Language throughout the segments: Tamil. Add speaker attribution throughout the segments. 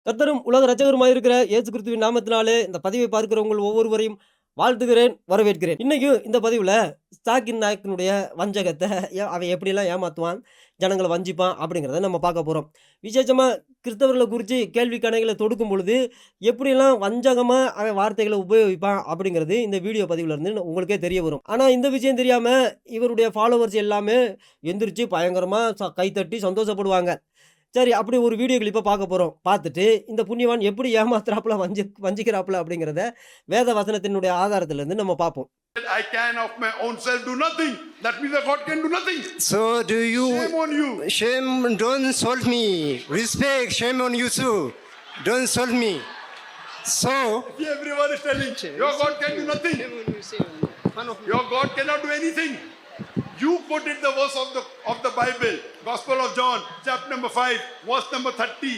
Speaker 1: கர்த்தரும் உலக இரட்சகருமாய் இருக்கிற இயேசு கிறிஸ்துவின் நாமத்தினாலே இந்த பதிவை பார்க்கிற உங்கள் ஒவ்வொருவரையும் வாழ்த்துகிறேன், வரவேற்கிறேன். இன்னைக்கும் இந்த பதிவுல சாக்கின் நாயக்கனுடைய வஞ்சகத்தை அவன் எப்படியெல்லாம் ஏமாத்துவான், ஜனங்கள வஞ்சிப்பான் அப்படிங்கிறத நம்ம பார்க்க போறோம். விசேஷமா கிறிஸ்தவர்கள குறிச்சு கேள்வி கணைகள தொடுக்கும் பொழுது, எப்படியெல்லாம் வஞ்சகமா அவன் வார்த்தைகள உபயோகிப்பான் அப்படிங்கிறது இந்த வீடியோ பதிவுல இருந்து உங்களுக்கே தெரிய வரும். ஆனா இந்த விஷயம் தெரியாம இவருடைய ஃபாலோவர்ஸ் எல்லாமே எந்திரிச்சு பயங்கரமா கைத்தட்டி சந்தோஷப்படுவாங்க. சரி, அப்படி ஒரு வீடியோ கிளிப்ப பார்க்க போறோம். பார்த்துட்டு, இந்த புண்ணியவான் எப்படி ஏமாத்துறாப்புல, வஞ்சிக்கிறாப்புல அப்படிங்கிறத வேத வசனத்தினுடைய ஆதாரத்திலிருந்து நம்ம பார்ப்போம்.
Speaker 2: I can of my own self do nothing. That means that God can do nothing.
Speaker 3: So do you?
Speaker 2: Shame on you.
Speaker 3: Shame, don't insult me. Respect, shame on you too. Don't insult me. So.
Speaker 2: Everyone is telling your God can do nothing. Your God cannot do anything. You quoted the verse of the Bible, Gospel of John, chapter number 5, verse number 30.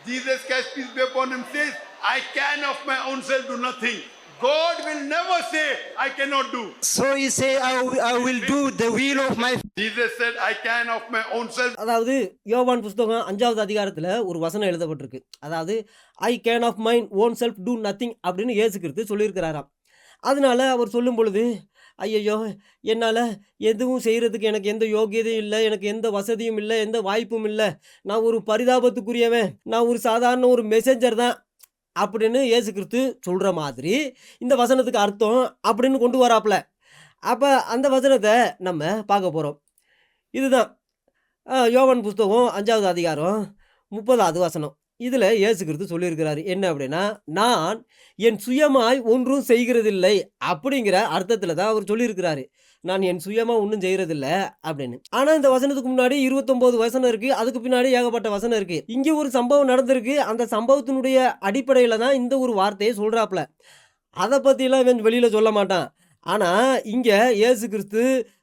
Speaker 2: Jesus Christ, peace be upon him, says, I can of my own self do nothing. God will never say, I cannot do.
Speaker 3: So he say, I will do the will of my.
Speaker 2: Jesus said, I can of my own self.
Speaker 1: அதாவது யோவான் புஸ்தகம் 5வது அதிகாரத்துல ஒரு வசனம் எழுதப்பட்டிருக்கு. அதாவது I can of mine own self do nothing அப்படின்னு இயேசு கிறிஸ்து சொல்லியிருக்கிறாராம். அதனால அவர் சொல்லும் பொழுது, ஐயையோ! என்னால எதுவும் செய்றதுக்கு எனக்கு எந்த யோகியதையும் இல்ல. எனக்கு எந்த வசதியும் இல்ல. எந்த வாய்ப்பும் இல்ல. நான் ஒரு பரிதாபத்துக்குரியவன். நான் ஒரு சாதாரண ஒரு மெசேஞ்சர் தான். அப்படின்னு இயேசு கிறிஸ்து சொல்ற மாதிரி, இந்த வசனத்துக்கு அர்த்தம் அப்படின்னு கொண்டு வராப்ல. அப்ப அந்த வசனத்த நம்ம பார்க்க போறோம். இதுதான் யோவான் புஸ்தகம் 5வது அதிகாரம் 30வது வசனம். இதில இயேசு கிறிஸ்து சொல்லியிருக்கிறாரு. என்ன அப்படின்னா, நான் என் சுயமாய் ஒன்றும் செய்கிறதில்லை அப்படிங்கிற அர்த்தத்தில தான் அவர் சொல்லியிருக்கிறாரு. நான் என் சுயமா ஒன்றும் செய்றதில்ல அப்படின்னு. ஆனா இந்த வசனத்துக்கு முன்னாடி 29 வசனம் இருக்கு. அதுக்கு பின்னாடி ஏகப்பட்ட வசனம் இருக்கு. இங்க ஒரு சம்பவம் நடந்திருக்கு. அந்த சம்பவத்தினுடைய அடிப்படையில தான் இந்த ஒரு வார்த்தையை சொல்றாப்ல. அத பத்திலாம் இவன் வெளியில சொல்ல மாட்டான். ஆனா இங்க இயேசு கிறிஸ்து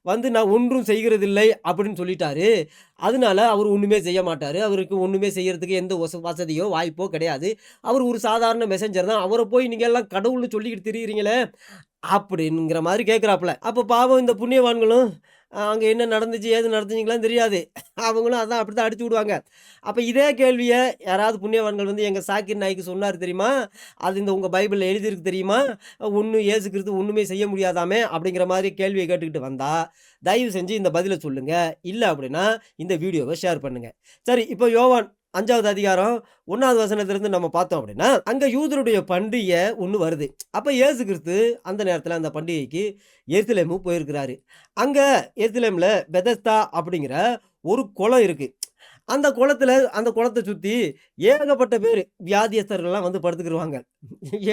Speaker 1: வந்து நான் ஒன்றும் செய்கிறதில்லை அப்படின்னு சொல்லிட்டாரு. அதனால அவர் ஒண்ணுமே செய்ய மாட்டாரு. அவருக்கு ஒண்ணுமே செய்யறதுக்கு எந்த வசதியோ, வாய்ப்போ கிடையாது. அவர் ஒரு சாதாரண மெசேஞ்சர் தான். அவர போய் நீங்க எல்லாம் கடவுள்னு சொல்லிக்கிட்டு திரியிறீங்களே அப்படிங்கிற மாதிரி கேட்குறாப்புல. அப்ப பாவம் இந்த புண்ணியவான்களும் அங்க என்ன நடந்துச்சு, ஏது நடந்துச்சுங்கலாம் தெரியாது. அவங்களும் அதான் அப்படித்தான் அடிச்சு விடுவாங்க. அப்ப இதே கேள்விய யாராவது புண்ணியவான்கள் வந்து எங்க சாக்கிர் நாய்க்கு சொன்னாரு தெரியுமா? அது இந்த உங்க பைபிள்ல எழுதியிருக்கு தெரியுமா? ஒண்ணும் இயேசு கிறிஸ்து ஒண்ணுமே செய்ய முடியாதாமே அப்படிங்கிற மாதிரி கேள்விய கேட்டுக்கிட்டு வந்தா, தயவு செஞ்சு இந்த பதில சொல்லுங்க. இல்ல அப்படின்னா இந்த வீடியோவ ஷேர் பண்ணுங்க. சரி, இப்போ யோவான் 5வது அதிகாரம் 1வது வசனத்திலிருந்து நம்ம பார்த்தோம் அப்படின்னா, அங்க யூதருடைய பண்டிகை ஒண்ணு வருது. அப்ப இயேசு கிறிஸ்து அந்த நேரத்துல அந்த பண்டிகைக்கு எருசலேமு போயிருக்கிறாரு. அங்க எருசலேம்ல பெதஸ்தா அப்படிங்கிற ஒரு குளம் இருக்கு. அந்த குளத்த சுத்தி ஏகப்பட்ட பேரு வியாதியஸ்தர்கள்லாம் வந்து படுத்துக்கிருவாங்க.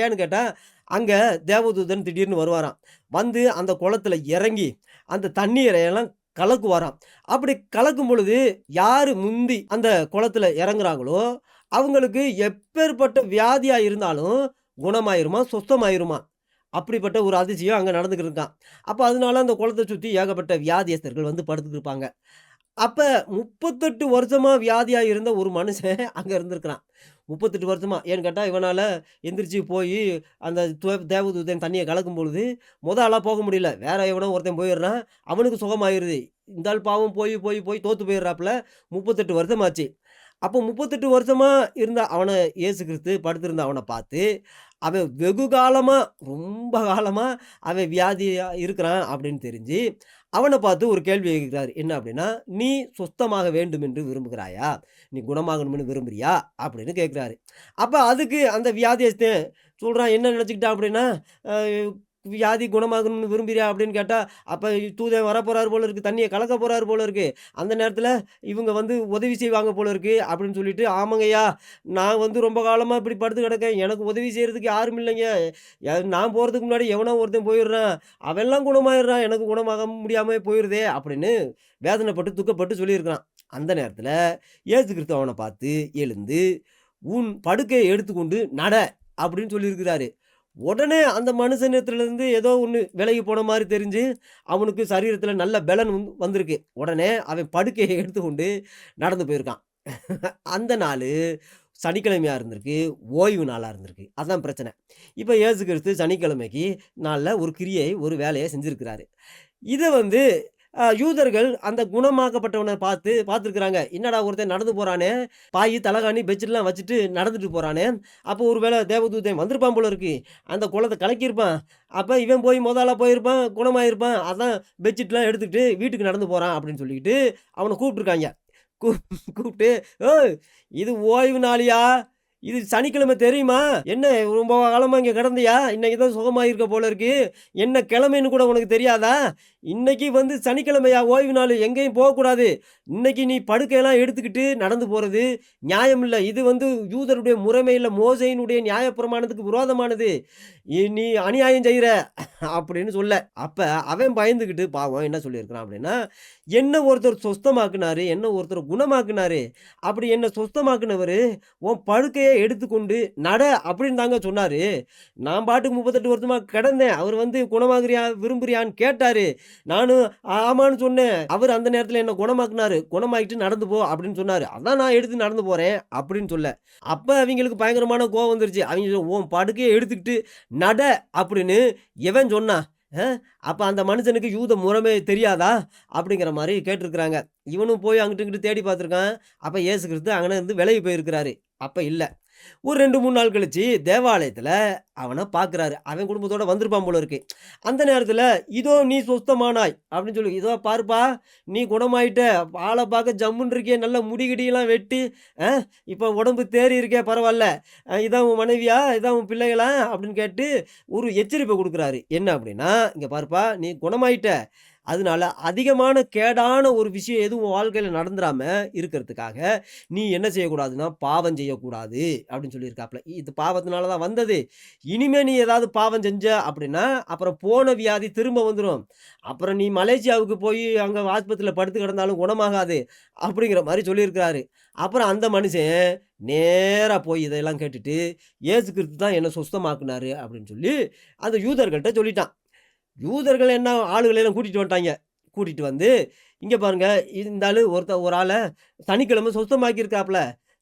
Speaker 1: ஏன்னு கேட்டா, அங்க தேவதூதன் திடீர்னு வருவாராம். வந்து அந்த குளத்துல இறங்கி அந்த தண்ணீரை எல்லாம் கலக்குவாராம். அப்படி கலக்கும் பொழுது யாரு முந்தி அந்த குளத்துல இறங்குறாங்களோ, அவங்களுக்கு எப்பேற்பட்ட வியாதியா இருந்தாலும் குணமாயிருமா, சொஸ்தமாயிருமா. அப்படிப்பட்ட ஒரு அதிசயம் அங்க நடந்துகிட்டு இருக்காம். அப்ப அதனால அந்த குளத்த சுத்தி ஏகப்பட்ட வியாதியஸ்தர்கள் வந்து படுத்துட்டு இருப்பாங்க. அப்ப 38 வருஷமா வியாதியா இருந்த ஒரு மனுஷன் அங்க இருந்திருக்கிறான். 38 வருஷமா. ஏன்னு கேட்டா, இவனால எந்திரிச்சு போயி அந்த தேவதூதன் தண்ணிய கலக்கும் பொழுது, ஆளா போக முடியல. வேற எவனோ ஒருத்தன் போயிடுறான். அவனுக்கு சுகமாயிருது. இந்த ஆள் பாவம் போய் தோத்து போயிடுறாப்புல. 38 வருஷமாச்சு. அப்போ 38 வருஷமா இருந்த அவன இயேசு கிறிஸ்து படுத்திருந்த அவன பார்த்து, அவன் வெகு காலமா, ரொம்ப காலமா அவன் வியாதியா இருக்கிறான் அப்படின்னு தெரிஞ்சு, அவன பார்த்து ஒரு கேள்வி கேட்கிறாரு. என்ன அப்படின்னா, "நீ சுஸ்தமாக வேண்டும் என்று விரும்புகிறாயா? நீ குணமாகணும்னு விரும்புறியா?" அப்படின்னு கேட்கிறாரு. அப்ப அதுக்கு அந்த வியாதியஸ்தன் சொல்றான். என்ன நினைச்சுக்கிட்டான் அப்படின்னா, வியாதி குணமாகணும்னு விரும்புறியா அப்படின்னு கேட்டா, அப்ப தூதன் வரப்போறாரு போல இருக்கு. தண்ணிய கலக்க போறாரு போல இருக்கு. அந்த நேரத்துல இவங்க வந்து உதவி செய்வாங்க போல இருக்கு அப்படின்னு சொல்லிட்டு, "ஆமாங்கய்யா, நான் வந்து ரொம்ப காலமா இப்படி படுத்து கிடக்கேன். எனக்கு உதவி செய்றதுக்கு யாரும் இல்லைங்க. நான் போறதுக்கு முன்னாடி எவனோ ஒருத்தன் போயிடுறான். அவன்லாம் குணமாயிடுறான். எனக்கு குணமாக முடியாம போயிருதே" அப்படின்னு வேதனைப்பட்டு, துக்கப்பட்டு சொல்லியிருக்கிறான். அந்த நேரத்துல இயேசு கிறிஸ்து அவன பார்த்து எழுந்து, "உன் படுக்கைய எடுத்துக்கொண்டு நட" அப்படின்னு சொல்லியிருக்கிறாரு. உடனே அந்த மனுஷனிடத்திலிருந்து ஏதோ ஒண்ணு விலகி போன மாரி தெரிஞ்சு, அவனுக்கு சரீரத்தில நல்ல பெலன் வந்திருக்கு. உடனே அவன் படுக்கைய எடுத்துக்கொண்டு நடந்து போயிருக்கான். அந்த நாளு சனிக்கிழமையா இருந்திருக்கு. ஓய்வு நாளா இருந்திருக்கு. அதான் பிரச்சனை. இப்ப இயேசு கிறிஸ்து சனிக்கிழமைக்கு நாள்ல ஒரு கிரியை, ஒரு வேலைய செஞ்சிருக்கிறாரு. இத வந்து யூதர்கள் அந்த குணமாக்கப்பட்டவனை பார்த்துருக்குறாங்க. என்னடா ஒருத்தன் நடந்து போறானே, பாய், தலகாணி, பெட்ஷீட்லாம் வச்சுட்டு நடந்துட்டு போறானே, அப்போ ஒரு வேளை தேவதூதன் வந்திருப்பான் போல இருக்கு. அந்த குலத்த கலக்கியிருப்பான். அப்ப இவன் போய் ஆளா போயிருப்பான், குணமாயிருப்பான். அதான் பெட்ஷீட்லாம் எடுத்துக்கிட்டு வீட்டுக்கு நடந்து போறான் அப்படின்னு சொல்லிக்கிட்டு அவன கூப்பிட்டுருக்காய்ங்க. கூ கூப்பிட்டு, "ஏய்! இது ஓய்வு நாளியா? இது சனிக்கிழமை தெரியுமா? என்ன ரொம்ப காலமா இங்க கிடந்தியா? இன்னைக்கு தான் சுகமாயிருக்க போல இருக்கு. என்ன கிழமைன்னு கூட உனக்கு தெரியாதா? இன்னைக்கு சனிக்கிழமையா, ஓய்வு நாள். எங்கேயும் போகக்கூடாது. இன்னைக்கு நீ படுக்கையெல்லாம் எடுத்துக்கிட்டு நடந்து போறது நியாயம் இல்ல. இது யூதருடைய முறைமை இல்ல. மோசேயினுடைய நியாயப்பிரமாணத்துக்கு விரோதமானது. நீ அநியாயம் செய்ற" அப்படின்னு சொல்ல. அப்ப அவன் பயந்துகிட்டு பாவம் என்ன சொல்லியிருக்கிறான் அப்படின்னா, என்ன ஒருத்தர் சொஸ்தமாக்குனாரு, என்ன ஒருத்தர் குணமாக்குனாரு. அப்படி என்ன சொஸ்தமாக்குனவரு, உன் படுக்கைய எடுத்துக்கொண்டு நட அப்படின்னு தாங்க சொன்னாரு. நான் பாட்டுக்கு 38 வருஷமா கிடந்தேன். அவர் குணமாகுறியா, விரும்புறியான்னு கேட்டாரு. நானும் ஆமான்னு சொன்னேன். அவர் அந்த நேரத்துல என்ன குணமாக்குனாரு. குணமாக்கிட்டு நடந்து போ அப்படின்னு சொன்னாரு. அதான் நான் எடுத்து நடந்து போறேன் அப்படின்னு சொல்ல. அப்ப அவிங்களுக்கு பயங்கரமான கோவம் வந்துருச்சு. அவிங்க உன் படுக்கைய எடுத்துக்கிட்டு நட அப்படின்னு எவன் சொன்னான்? அ அப்ப அந்த மனுஷனுக்கு யூத முறைமை தெரியாதா? அப்படிங்கிற மாரி கேட்டிருக்கிறாங்க. இவனும் போய் அங்கிட்டு இங்கிட்டு தேடி பார்த்துருக்கான். அப்ப இயேசு கிறிஸ்து அங்கன இருந்து விலகி போயிருக்கிறாரு. அப்ப இல்ல. ஒரு 2, 3 நாள் கழிச்சு தேவாலயத்துல அவன பார்க்குறாரு. அவன் குடும்பத்தோட வந்திருப்பான் போல இருக்கு. அந்த நேரத்துல, "இதோ நீ சொஸ்தமானாய்" அப்படின்னு சொல்லி, "இதோ பாருப்பா, நீ குணமாயிட்ட. ஆள பார்க்க ஜம்முன்னு இருக்கியே. நல்ல முடி கிடியெல்லாம் வெட்டி, அ இப்ப உடம்பு தேறி இருக்கே, பரவால்ல. இதான் உன் மனைவியா? இதான் உன் பிள்ளைகளா?" அப்படின்னு கேட்டு ஒரு எச்சரிப்பை குடுக்குறாரு. என்ன அப்படின்னா, "இங்க பாருப்பா, நீ குணமாயிட்ட. அதனால அதிகமான கேடான ஒரு விஷயம் எதுவும் உன் வாழ்க்கையில நடந்துராம இருக்கிறதுக்காக, நீ என்ன செய்யக்கூடாதுன்னா, பாவம் செய்யக்கூடாது" அப்படின்னு சொல்லியிருக்காப்ல. இது பாவத்தினால தான் வந்தது. இனிமே நீ ஏதாவது பாவம் செஞ்ச அப்படின்னா, அப்புறம் போன வியாதி திரும்ப வந்துரும். அப்புறம் நீ மலேசியாவுக்கு போய் அங்க ஆஸ்பத்திரியில படுத்து கிடந்தாலும் குணமாகாது. அப்படிங்கிற மாரி சொல்லியிருக்கிறாரு. அப்புறம் அந்த மனுஷன் நேரா போய் இதெல்லாம் கேட்டுட்டு, "இயேசு கிறிஸ்து தான் என்ன சுஸ்தமாக்குனாரு" அப்படின்னு சொல்லி அந்த யூதர்கள்ட்ட சொல்லிட்டான். யூதர்கள் என்ன ஆளுகளை எல்லாம் கூட்டிட்டு வந்துட்டாய்ங்க. கூட்டிட்டு வந்து, "இங்க பாருங்க, இந்த ஆளு ஒரு ஆள சனிக்கிழமை சொஸ்தமாக்கியிருக்காப்ல.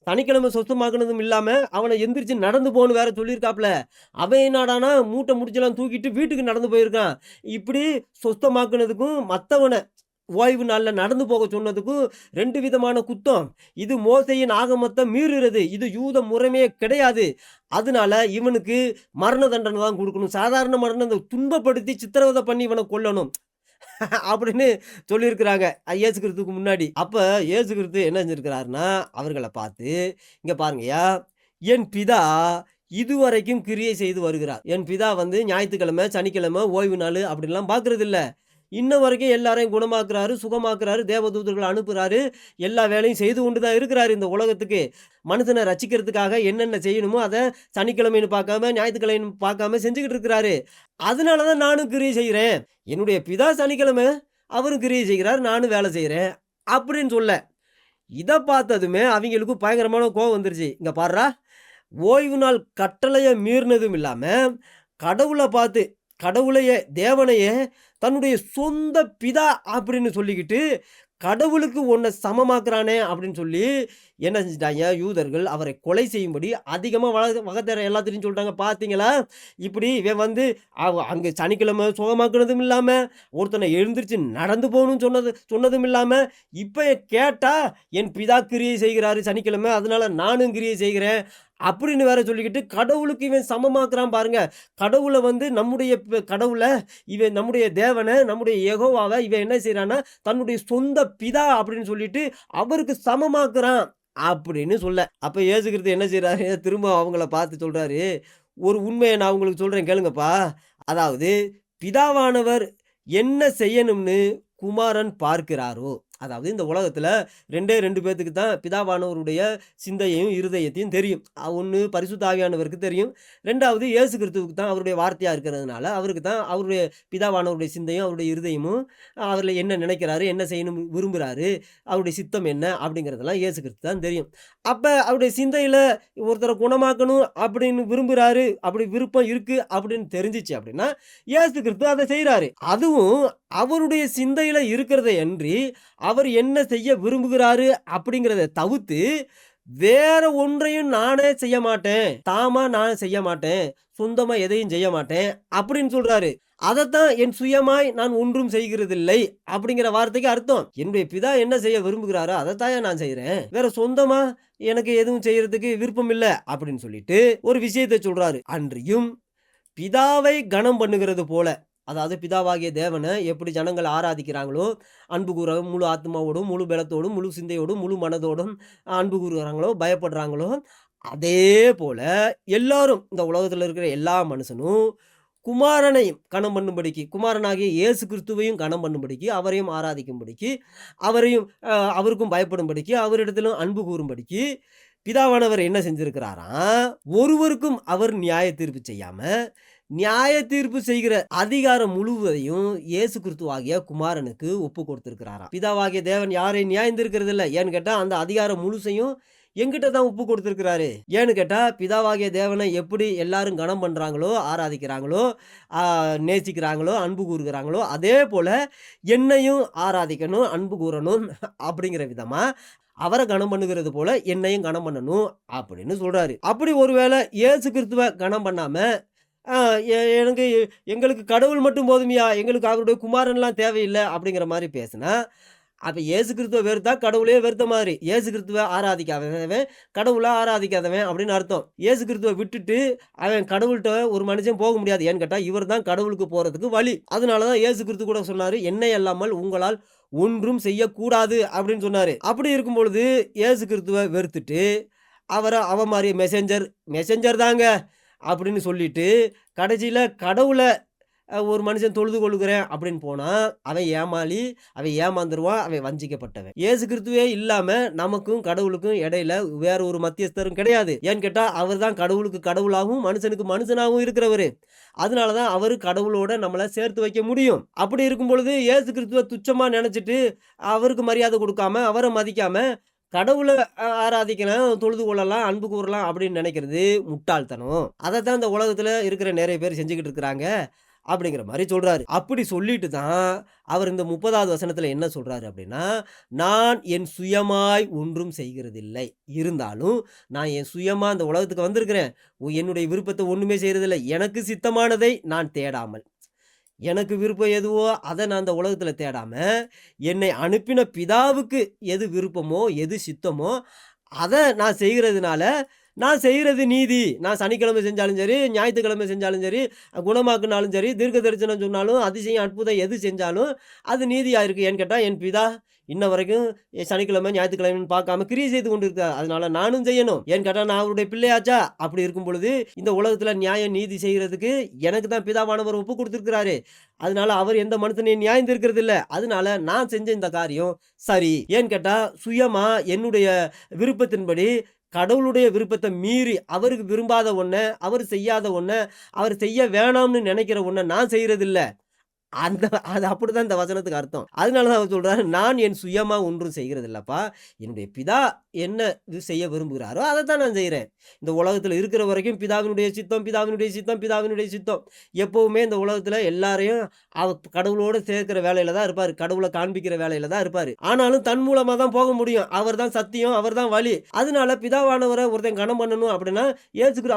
Speaker 1: சனிக்கிழமை சொஸ்தமாக்குனதும் இல்லாம, அவன எந்திரிச்சு நடந்து போன்னு வேற சொல்லியிருக்காப்ல. அவன் என்னடான்னா, மூட்டை முடிச்செல்லாம் தூக்கிட்டு வீட்டுக்கு நடந்து போயிருக்கான்." இப்படி சொஸ்தமாக்குனதுக்கும், மத்தவன ஓய்வு நாள்ல நடந்து போக சொன்னதுக்கும் 2 விதமான குத்தம். இது மோசேயின் ஆகமத்த மீறுகிறது. இது யூத முறைமையே கிடையாது. அதனால இவனுக்கு மரண தண்டனை தான் குடுக்கணும். சாதாரண மரணம், இந்த துன்பப்படுத்தி சித்திரவதை பண்ணி இவன கொல்லணும் அப்படின்னு சொல்லியிருக்கிறாங்க. இயேசு கிறிஸ்துவுக்கு முன்னாடி. அப்ப இயேசு கிறிஸ்து என்ன செஞ்சிருக்கிறாருன்னா, அவர்கள பார்த்து, "இங்க பாருங்கய்யா, என் பிதா இதுவரைக்கும் கிரியை செய்து வருகிறார்." என் பிதா ஞாயித்துக்கிழமை, சனிக்கிழமை, ஓய்வு நாள் அப்படின்லாம் பார்க்கறதில்ல. இன்ன வரைக்கும் எல்லாரையும் குணமாக்குறாரு, சுகமாக்குறாரு, தேவதூதர்கள அனுப்புறாரு. எல்லா வேலையும் செய்து கொண்டு தான் இருக்கிறாரு இந்த உலகத்துக்கு. மனுஷன ரட்சிக்கிறதுக்காக என்னென்ன செய்யணுமோ அத சனிக்கிழமைன்னு பார்க்காம, ஞாயித்துக்கிழமைன்னு பார்க்காம செஞ்சுகிட்டு இருக்கிறாரு. அதனால தான் நானும் கிரியை செய்றேன். என்னுடைய பிதா சனிக்கிழமை, அவரும் கிரியை செய்கிறார், நானும் வேலை செய்றேன் அப்படின்னு சொல்ல. இத பார்த்ததுமே அவிங்களுக்கு பயங்கரமான கோவம் வந்துருச்சு. "இங்க பார்றா, ஓய்வு நாள் கட்டளைய மீறினதும் இல்லாம, கடவுள பார்த்து, கடவுளையே, தேவனையே தன்னுடைய சொந்த பிதா அப்படின்னு சொல்லிக்கிட்டு, கடவுளுக்கு உன்ன சமமாக்குறானே" அப்படின்னு சொல்லி என்ன செஞ்சுட்டாய்ங்க, யூதர்கள் அவரை கொலை செய்யும்படி அதிகமா வகை எல்லாத்தையும் சொல்லிட்டாங்க. "பார்த்தீங்களா, இப்படி இவன் அங்க சனிக்கிழமை சுகமாக்குனதும் இல்லாம, ஒருத்தனை எழுந்திருச்சு நடந்து போகணும்னு சொன்னதும் இல்லாம, இப்ப கேட்டா என் பிதா கிரியை செய்கிறாரு சனிக்கிழமை, அதனால நானும் கிரியை செய்கிறேன்" அப்படின்னு வேற சொல்லிக்கிட்டு கடவுளுக்கு இவன் சமமாக்குறான் பாருங்க. கடவுள நம்முடைய கடவுள, இவன் நம்முடைய தேவன, நம்முடைய யெகோவாவ இவன் என்ன செய்றான்னா, தன்னுடைய சொந்த பிதா அப்படின்னு சொல்லிட்டு அவருக்கு சமமாக்குறான் அப்படின்னு சொல்ல. அப்ப இயேசு கிறிஸ்து என்ன செய்றாரு, திரும்ப அவங்கள பார்த்து சொல்றாரு, "ஒரு உண்மைய நான் உங்களுக்கு சொல்றேன் கேளுங்கப்பா. அதாவது பிதாவானவர் என்ன செய்யணும்னு குமாரன் பார்க்கிறாரோ." அதாவது இந்த உலகத்துல 2 பேத்துக்கு தான் பிதாவானவருடைய சிந்தையையும், இருதயத்தையும் தெரியும். ஒண்ணு பரிசுத்த ஆவியானவருக்கு தெரியும். 2வது இயேசு கிறிஸ்துவுக்கு தான் அவருடைய வார்த்தையா இருக்கிறதுனால, அவருக்கு தான் அவருடைய பிதாவானவருடைய சிந்தையும், அவருடைய இருதயமும், அவர்ல என்ன நினைக்கிறாரு, என்ன செய்யணும் விரும்புறாரு, அவருடைய சித்தம் என்ன அப்படிங்கிறதெல்லாம் இயேசு கிறிஸ்து தான் தெரியும். அப்ப அவருடைய சிந்தையில ஒருத்தரை குணமாக்கணும் அப்படின்னு விரும்புறாரு, அப்படி விருப்பம் இருக்கு அப்படின்னு தெரிஞ்சுச்சு அப்படின்னா, இயேசு கிறிஸ்து அதை செய்றாரு. அதுவும் அவருடைய சிந்தையில இருக்கிறதை அன்றி, அவர் என்ன செய்ய விரும்புகிறாரு அப்படிங்கிறத தவிர்த்து, வேற ஒன்றையும் நானே செய்ய மாட்டேன். தாமா நான் செய்ய மாட்டேன். சொந்தமா எதையும் செய்ய மாட்டேன் அப்படின்னு சொல்றாரு. அதத்தான் என் சுயமாய் நான் ஒன்றும் செய்கிறதில்லை அப்படிங்கிற வார்த்தைக்கு அர்த்தம். என்னுடைய பிதா என்ன செய்ய விரும்புகிறாரோ அதத்தான்யா நான் செய்றேன். வேற சொந்தமா எனக்கு எதுவும் செய்யறதுக்கு விருப்பம் இல்ல அப்படின்னு சொல்லிட்டு ஒரு விஷயத்தை சொல்றாரு. அன்றியும் பிதாவை கனம் பண்ணுகிறது போல, அதாவது பிதாவாகிய தேவனை எப்படி ஜனங்கள் ஆராதிக்கிறாங்களோ, அன்பு கூற முழு ஆத்மாவோடும், முழு பலத்தோடும், முழு சிந்தையோடும், முழு மனதோடும் அன்பு கூறுகிறாங்களோ, பயப்படுறாங்களோ, அதே போல எல்லாரும் இந்த உலகத்துல இருக்கிற எல்லா மனுஷனும் குமாரனையும் கனம் பண்ணும்படிக்கு, குமாரனாகிய இயேசு கிறிஸ்துவையும் கனம் பண்ணும்படிக்கு, அவரையும் ஆராதிக்கும்படிக்கு, அவரையும் அவருக்கும் பயப்படும்படிக்கு, அவரிடத்திலும் அன்பு கூறும்படிக்கு பிதாவானவர் என்ன செஞ்சிருக்கிறாராம், ஒருவருக்கும் அவர் நியாய தீர்ப்பு செய்யாம, நியாய தீர்ப்பு செய்கிற அதிகாரம் முழுவதையும் இயேசு கிறிஸ்துவாகிய குமாரனுக்கு ஒப்பு கொடுத்திருக்கிறாராம். பிதாவாகிய தேவன் யாரையும் நியாயந்திருக்கிறது இல்ல. ஏன்னு கேட்டா அந்த அதிகாரம் முழுசையும் என்கிட்ட தான் ஒப்பு கொடுத்திருக்கிறாரு. ஏன்னு கேட்டா பிதாவாகிய தேவனை எப்படி எல்லாரும் கனம் பண்றாங்களோ, ஆராதிக்கிறாங்களோ, நேசிக்கிறாங்களோ, அன்பு கூறுகிறாங்களோ, அதே போல என்னையும் ஆராதிக்கணும், அன்பு கூறணும் அப்படிங்கிற விதமா அவரை கனம் பண்ணுகிறது போல என்னையும் கனம் பண்ணணும் அப்படின்னு சொல்றாரு. அப்படி ஒருவேளை இயேசு கிறிஸ்துவ கனம் பண்ணாம, ஆ எனக்கு எங்களுக்கு கடவுள் மட்டும் போதுமையா, எங்களுக்கு அவருடைய குமாரன்லாம் தேவையில்லை அப்படிங்கிற மாதிரி பேசினா, அப்ப இயேசு கிறிஸ்துவ வெறுத்தா கடவுளே வெறுத்த மாதிரி. இயேசு கிறிஸ்துவ ஆராதிக்காதவன் கடவுளை ஆராதிக்காதவன் அப்படின்னு அர்த்தம். இயேசு கிறிஸ்துவ விட்டுட்டு அவன் கடவுள்கிட்ட ஒரு மனுஷன் போக முடியாது. ஏன்னு கேட்டா இவர் தான் கடவுளுக்கு போறதுக்கு வழி. அதனாலதான் இயேசு கிறிஸ்து கூட சொன்னாரு, என்னை அல்லாமல் உங்களால் ஒன்றும் செய்யக்கூடாது அப்படின்னு சொன்னாரு. அப்படி இருக்கும் பொழுது இயேசு கிறிஸ்துவ வெறுத்துட்டு அவரை மாதிரி மெசஞ்சர் தாங்க அப்படின்னு சொல்லிட்டு கடைசியில கடவுளை ஒரு மனுஷன் தொழுது கொள்கிறேன் அப்படின்னு போனா அவன் ஏமாளி, அவன் ஏமாந்துருவான், அவன் வஞ்சிக்கப்பட்டவன். இயேசு கிறிஸ்துவே இல்லாம நமக்கும் கடவுளுக்கும் இடையில வேற ஒரு மத்தியஸ்தரும் கிடையாது. ஏன்னு கேட்டா அவர் தான் கடவுளுக்கு கடவுளாகவும் மனுஷனுக்கு மனுஷனாகவும் இருக்கிறவரு. அதனாலதான் அவரு கடவுளோட நம்மளை சேர்த்து வைக்க முடியும். அப்படி இருக்கும் பொழுது இயேசு கிறிஸ்துவ துச்சமா நினைச்சிட்டு அவருக்கு மரியாதை கொடுக்காம அவரை மதிக்காம கடவுளை ஆராதிக்கலாம், தொழுது கொள்ளலாம், அன்பு கூறலாம் அப்படின்னு நினைக்கிறது முட்டாள்தனம். அதைத்தான் இந்த உலகத்துல இருக்கிற நிறைய பேர் செஞ்சுக்கிட்டு இருக்கிறாங்க அப்படிங்கிற மாதிரி சொல்றாரு. அப்படி சொல்லிட்டு தான் அவர் இந்த 30வது வசனத்துல என்ன சொல்றாரு அப்படின்னா, நான் என் சுயமாய் ஒன்றும் செய்கிறதில்லை. இருந்தாலும் நான் என் சுயமா இந்த உலகத்துக்கு வந்திருக்கிறேன். என்னுடைய விருப்பத்தை ஒண்ணுமே செய்யறதில்லை. எனக்கு சித்தமானதை நான் தேடாமல், எனக்கு விருப்பம் எதுவோ அதை நான் அந்த உலகத்துல தேடாம, என்னை அனுப்பின பிதாவுக்கு எது விருப்பமோ எது சித்தமோ அதை நான் செய்கிறதுனால, நான் செய்கிறது நீதி. நான் சனிக்கிழமை செஞ்சாலும் சரி, ஞாயிற்றுக்கிழமை செஞ்சாலும் சரி, குணமாக்குனாலும் சரி, தீர்க்க தரிசனம் சொன்னாலும், அதிசயம் அற்புதம் எது செஞ்சாலும் அது நீதியா இருக்கு. ஏன்னு கேட்டா என் பிதா இன்ன வரைக்கும் சனிக்கிழமை ஞாயிற்றுக்கிழமைன்னு பார்க்காம கிரியை செய்து கொண்டு இருக்கார். அதனால நானும் செய்யணும். ஏன்னு கேட்டா நான் அவருடைய பிள்ளையாச்சா. அப்படி இருக்கும் பொழுது இந்த உலகத்துல நியாயம் நீதி செய்யறதுக்கு எனக்கு தான் பிதாவானவர் ஒப்பு கொடுத்திருக்கிறாரு. அதனால அவர் எந்த மனுஷனையும் நியாயம் தீர்க்கிறது இல்ல. அதனால நான் செஞ்ச இந்த காரியம் சரி. ஏன்னு கேட்டா சுயமா என்னுடைய விருப்பத்தின்படி கடவுளுடைய விருப்பத்தை மீறி அவருக்கு விரும்பாத ஒண்ண, அவர் செய்யாத ஒண்ண, அவர் செய்ய வேணாம்னு நினைக்கிற ஒண்ண நான் செய்யறது இல்ல. அது அப்படிதான் இந்த வசனத்துக்கு அர்த்தம். அதனால தான் அவர் சொல்றாரு, நான் என் சுயமா ஒன்றும் செய்கிறது இல்லப்பா. என்னுடைய பிதா என்ன இது செய்ய விரும்புகிறாரோ அதைத்தான் நான் செய்கிறேன். இந்த உலகத்துல இருக்கிற வரைக்கும் பிதாவினுடைய சித்தம், பிதாவினுடைய சித்தம், பிதாவினுடைய சித்தம். எப்பவுமே இந்த உலகத்துல எல்லாரையும் கடவுளோட சேர்க்கிற வேலையில தான் இருப்பாரு. கடவுளை காண்பிக்கிற வேலையில தான் இருப்பாரு. ஆனாலும் தன் மூலமா தான் போக முடியும். அவர் தான் சத்தியம், அவர் தான் வழி. அதனால பிதாவானவரை ஒருத்தன் கனம் பண்ணணும் அப்படின்னா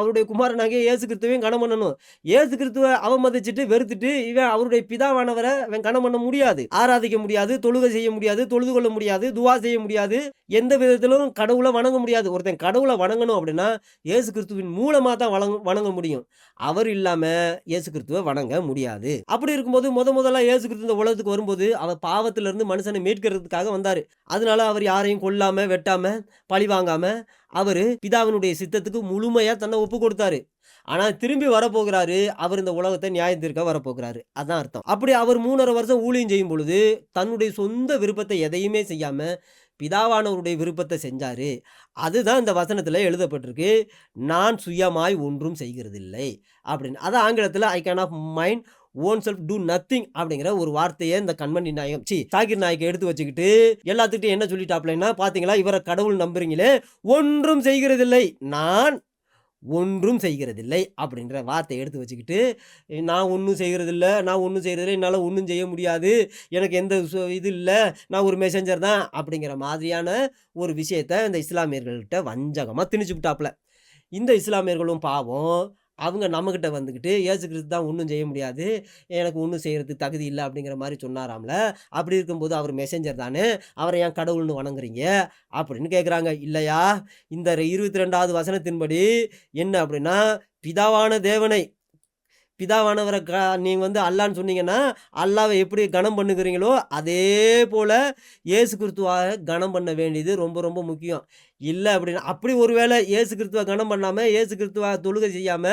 Speaker 1: அவருடைய குமாரனாகிய இயேசு கிறிஸ்துவையும் கனம் பண்ணணும். இயேசு கிறிஸ்துவை அவமதிச்சுட்டு வெறுத்துட்டு இவன் அவருடைய பிதாவானவரை அவன் கனம் பண்ண முடியாது, ஆராதிக்க முடியாது, தொழுகை செய்ய முடியாது, தொழுது கொள்ள முடியாது, துவா செய்ய முடியாது, எந்த விதத்திலும் கடவுளை வணங்க முடியாது. ஒருத்தன் கடவுளை வணங்கணும் அப்படின்னா இயேசு கிறிஸ்துவின் மூலமா தான் வணங்க முடியும். அவர் இல்லாம இயேசு கிறிஸ்துவை வணங்க முடியாது. அப்படி இருக்கும்போது முதல்ல இயேசு கிறிஸ்து இந்த உலகத்துக்கு வரும்போது அவர் பாவத்திலிருந்து மனுஷனை மீட்கிறதுக்காக வந்தாரு. அதனால அவர் யாரையும் கொல்லாம வெட்டாம பழி வாங்காம அவரு பிதாவினுடைய சித்தத்துக்கு முழுமையா தன்னை ஒப்பு கொடுத்தாரு. ஆனா திரும்பி வரப்போகிறாரு. அவர் இந்த உலகத்தை நியாயம் தீர்க்க வரப்போகிறாரு. அதான் அர்த்தம். அப்படி அவர் 3.5 வருஷம் ஊழியம் செய்யும் பொழுது தன்னுடைய சொந்த விருப்பத்தை எதையுமே செய்யாம பிதாவானவருடைய விருப்பத்தை செஞ்சாரு. அதுதான் இந்த வசனத்துல எழுதப்பட்டிருக்கு, நான் சுயமாய் ஒன்றும் செய்கிறதில்லை அப்படின்னு. அதான் ஆங்கிலத்துல I can of mine own self do nothing அப்படிங்கிற ஒரு வார்த்தையை இந்த கண்மணி நாயகம் சாகிர் நாயக்கை எடுத்து வச்சுக்கிட்டு எல்லாத்துக்கிட்டும் என்ன சொல்லிட்டாப்லன்னா, பாத்தீங்களா இவரை கடவுள் நம்புறீங்களே, ஒன்றும் செய்கிறதில்லை, நான் ஒன்றும் செய்கிறதில்லை அப்படின்ற வார்த்தையை எடுத்து வச்சுக்கிட்டு, நான் ஒன்றும் செய்கிறதில்ல, என்னால் ஒன்றும் செய்ய முடியாது, எனக்கு எந்த இது இல்ல, நான் ஒரு மெசேஞ்சர் தான் அப்படிங்கிற மாதிரியான ஒரு விஷயத்த இந்த இஸ்லாமியர்கள்கிட்ட வஞ்சகமா திணிச்சுப்புட்டாப்புல. இந்த இஸ்லாமியர்களும் பாவம், அவங்க நம்மகிட்ட வந்துக்கிட்டு இயேசு கிறிஸ்து தான் ஒன்றும் செய்ய முடியாது, எனக்கு ஒன்றும் செய்யறதுக்கு தகுதி இல்ல அப்படிங்கிற மாரி சொன்னாராம்ல. அப்படி இருக்கும்போது அவர் மெசேஞ்சர் தானே, அவரை ஏன் கடவுள்னு வணங்குறீங்க? அப்படின்னு கேட்குறாங்க. இல்லையா, இந்த 22வது வசனத்தின்படி என்ன அப்படின்னா, பிதாவான தேவனை பிதாவானவரை நீங்க வந்து அல்லான்னு சொன்னீங்கன்னா, அல்லாவை எப்படி கனம் பண்ணுகிறீங்களோ, அதே போல இயேசு கிறிஸ்துவ கனம் பண்ண வேண்டியது ரொம்ப ரொம்ப முக்கியம். இல்ல அப்படின்னா அப்படி ஒரு வேளை இயேசு கிறிஸ்துவ கனம் பண்ணாம, இயேசு கிறிஸ்துவ தொழுகை செய்யாம,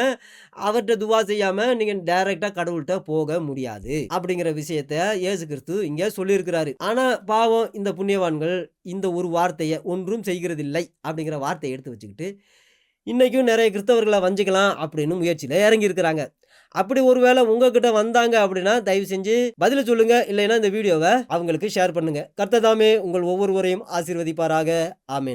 Speaker 1: அவர்ட்ட துவா செய்யாம நீங்க டைரக்ட்டா கடவுள்ட்ட போக முடியாது. அப்படிங்கிற விஷயத்த இயேசு கிறிஸ்து இங்க சொல்லியிருக்கிறாரு. ஆனா பாவம் இந்த புண்ணியவான்கள் இந்த ஒரு வார்த்தைய ஒன்றும் செய்கிறதில்லை அப்படிங்கிற வார்த்தைய எடுத்து வச்சுக்கிட்டு, இன்னைக்கும் நெறைய கிறிஸ்தவர்கள வஞ்சிக்கலாம் அப்படின்னு முயற்சியில இறங்கியிருக்கிறாங்க. அப்படி ஒருவேளை உங்ககிட்ட வந்தாங்க அப்படின்னா, தயவு செஞ்சு பதில சொல்லுங்க. இல்லைன்னா இந்த வீடியோவ அவங்களுக்கு ஷேர் பண்ணுங்க. கர்த்தர் தாமே உங்கள் ஒவ்வொருவரையும் ஆசீர்வதிப்பாராக. ஆமென்.